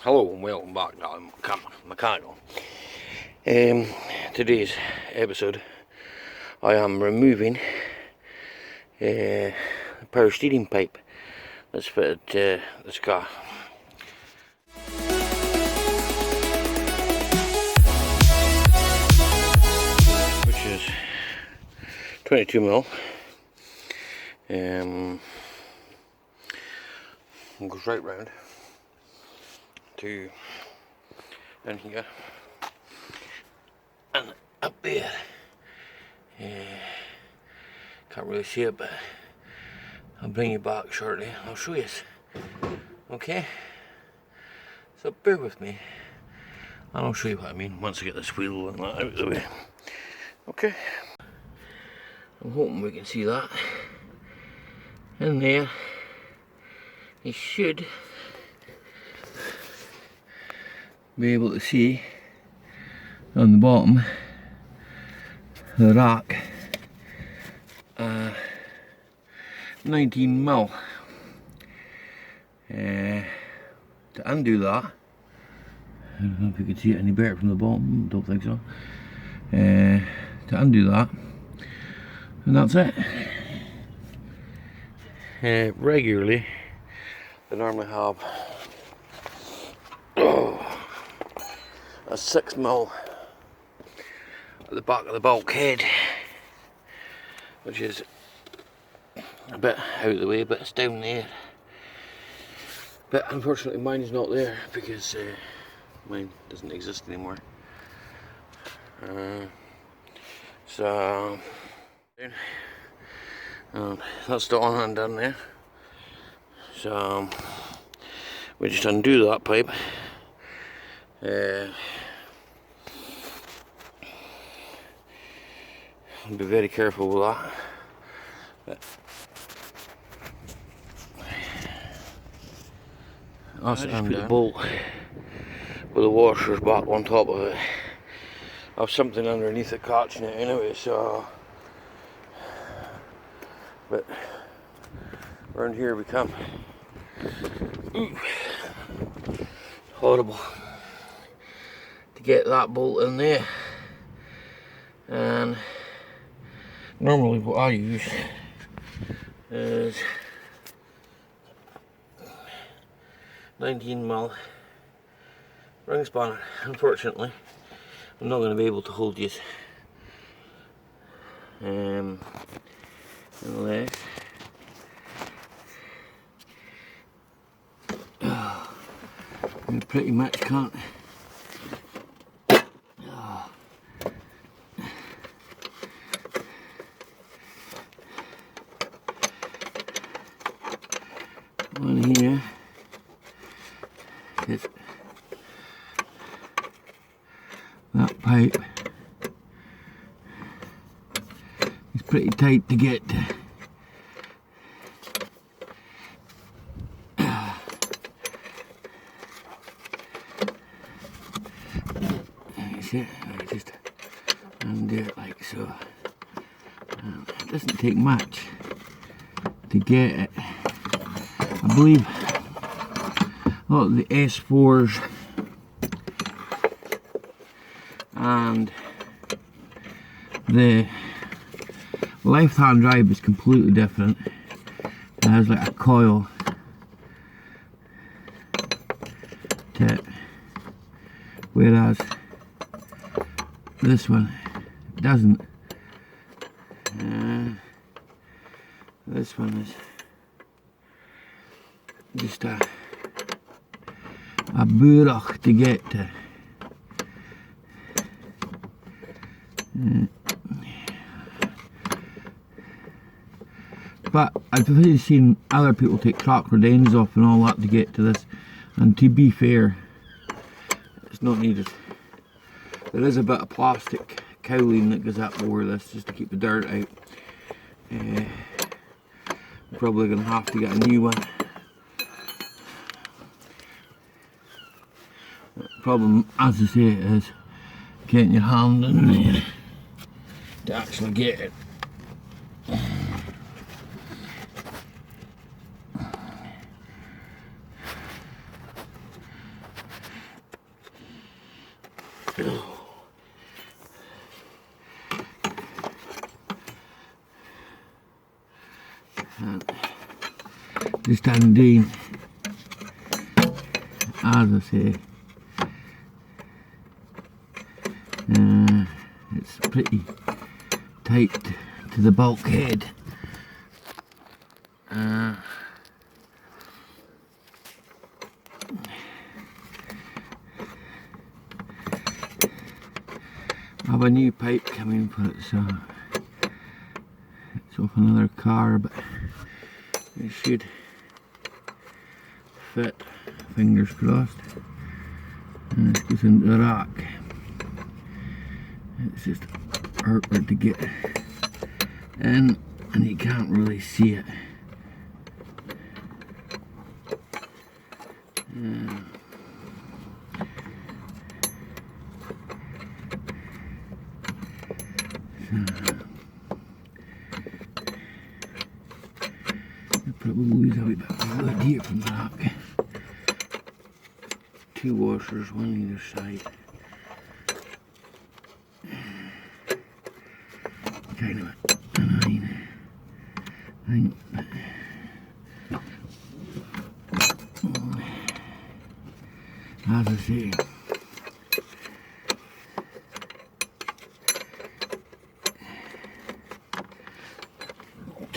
Hello and welcome back to Mechanical. Today's episode, I am removing the power steering pipe that's fitted to this car. Which is 22mm. And goes right round to down here and up there. Can't really see it, but I'll bring you back shortly. I'll show you. Okay, so bear with me and I'll show you what I mean once I get this wheel and that out of the way. Okay, I'm hoping we can see that in there. You should be able to see on the bottom the rack 19mm. To undo that, I don't know if you can see it any better from the bottom, don't think so. To undo that, and that's it. Regularly they normally have a 6mm at the back of the bulkhead, which is a bit out of the way, but it's down there. But unfortunately mine's not there because mine doesn't exist anymore. So that's the on and done there. So we just undo that pipe. Be very careful with that. But that's put the bolt with the washers back on top of it. I have something underneath it catching it anyway, so. But around here we come. Ooh. Horrible to get that bolt in there. And normally what I use is 19mm ring spanner. Unfortunately, I'm not going to be able to hold these unless you pretty much can't. One here is that pipe is pretty tight to get to. That's it. I just undo it like so. It doesn't take much to get it. I believe a lot of the S4s and the left-hand drive is completely different. It has like a coil tip, whereas this one doesn't. This one is just a burach to get to. But I've really seen other people take tractor ends off and all that to get to this, and to be fair, it's not needed. There is a bit of plastic cowling that goes up over this just to keep the dirt out. I'm probably going to have to get a new one. The problem, as I say, is getting your hand in there to actually get it. And just undoing, as I say, it's pretty tight to the bulkhead. I have a new pipe coming for it, so it's off another car, but it should fit, fingers crossed. And this goes into the rack. It's just awkward to get in, and you can't really see it. I'll probably lose a wee bit of wood here from the rack. 2 washers, one either side. Kind of annoying. As I say,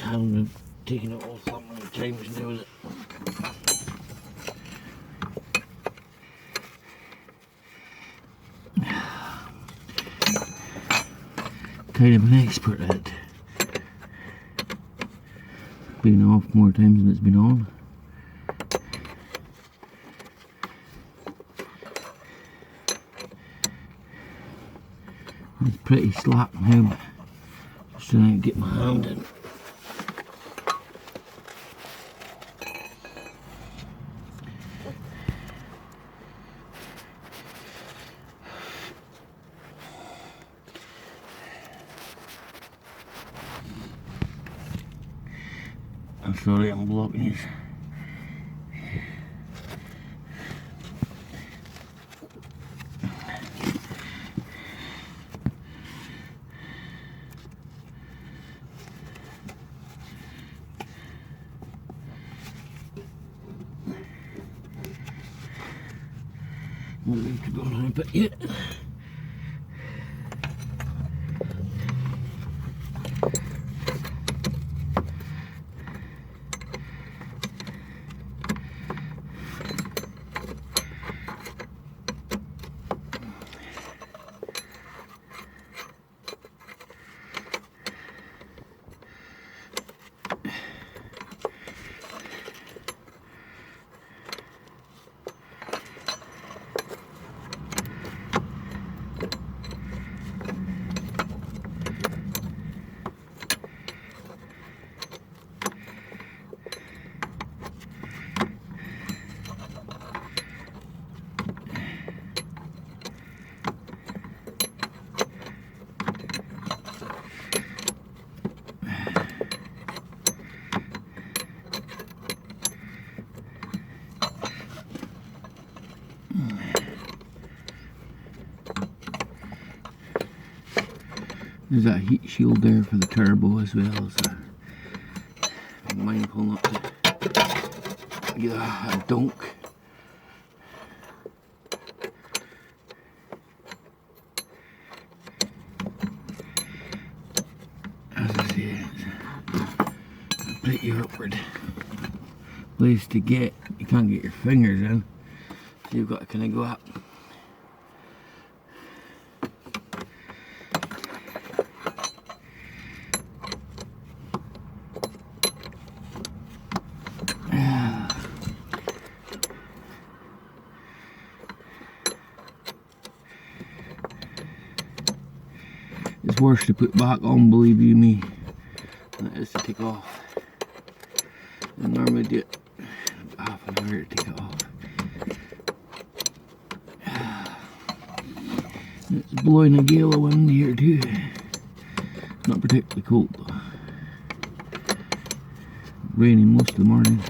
I'm taking it off that many times now, is it? Kind of an expert at it. Been off more times than it's been on. It's pretty slack now, but just trying to get my hand in. I'm sorry I'm blocking you. Not going to go on a bit yet. There's that heat shield there for the turbo as well, so be mindful not to get a dunk. As I say, it's a pretty awkward place to get. You can't get your fingers in, so you've got to kind of go up. It's worse to put back on, believe you me, than it is to take off. I normally do it about half an hour to take it off. It's blowing a gale of wind here too. Not particularly cold though. Raining most of the morning.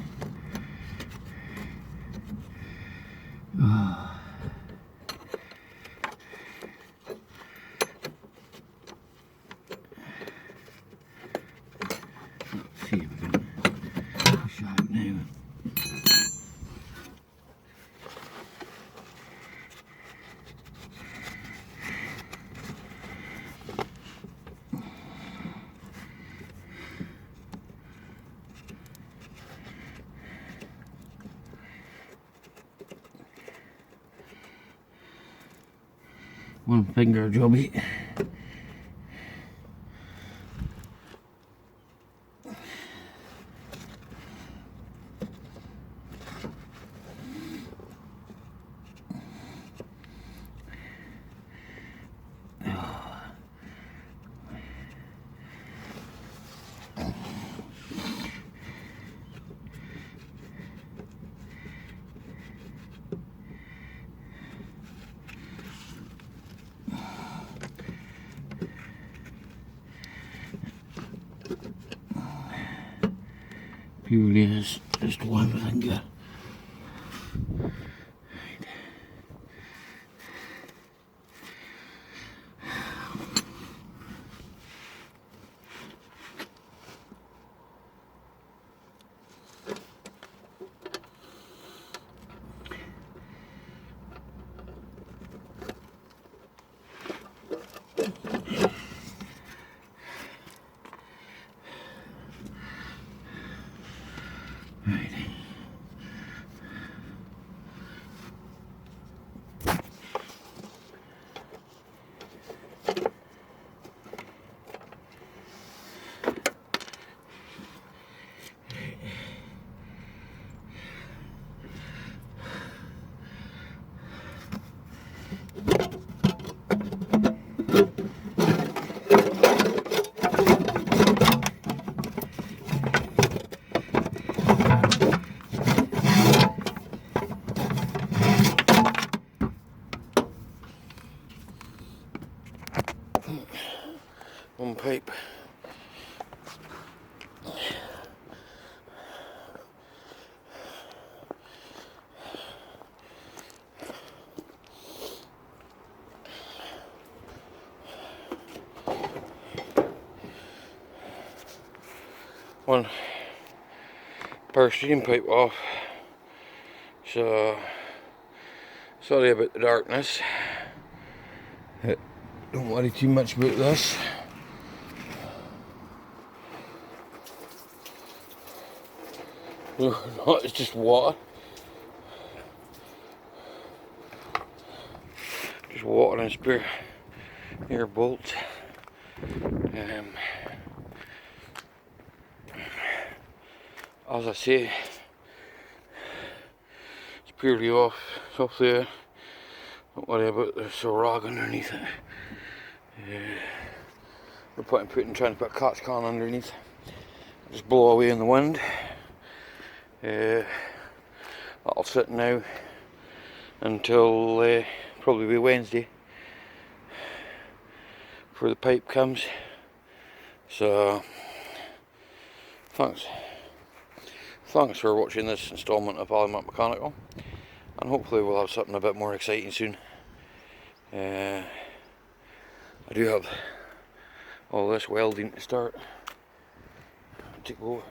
one finger jobby. Purely is just one finger. Right. One pipe. One power steam pipe off. So sorry about the darkness. Don't worry too much about this. No, it's just water. Just water and spare air bolts. As I say, it's purely off. It's off there. Don't worry about the rag underneath it. We're trying to put a catch can underneath. Just blow away in the wind. That'll sit now until probably be Wednesday before the pipe comes. So thanks for watching this instalment of Element Mechanical, and hopefully we'll have something a bit more exciting soon. I do have all this welding to start. Take over.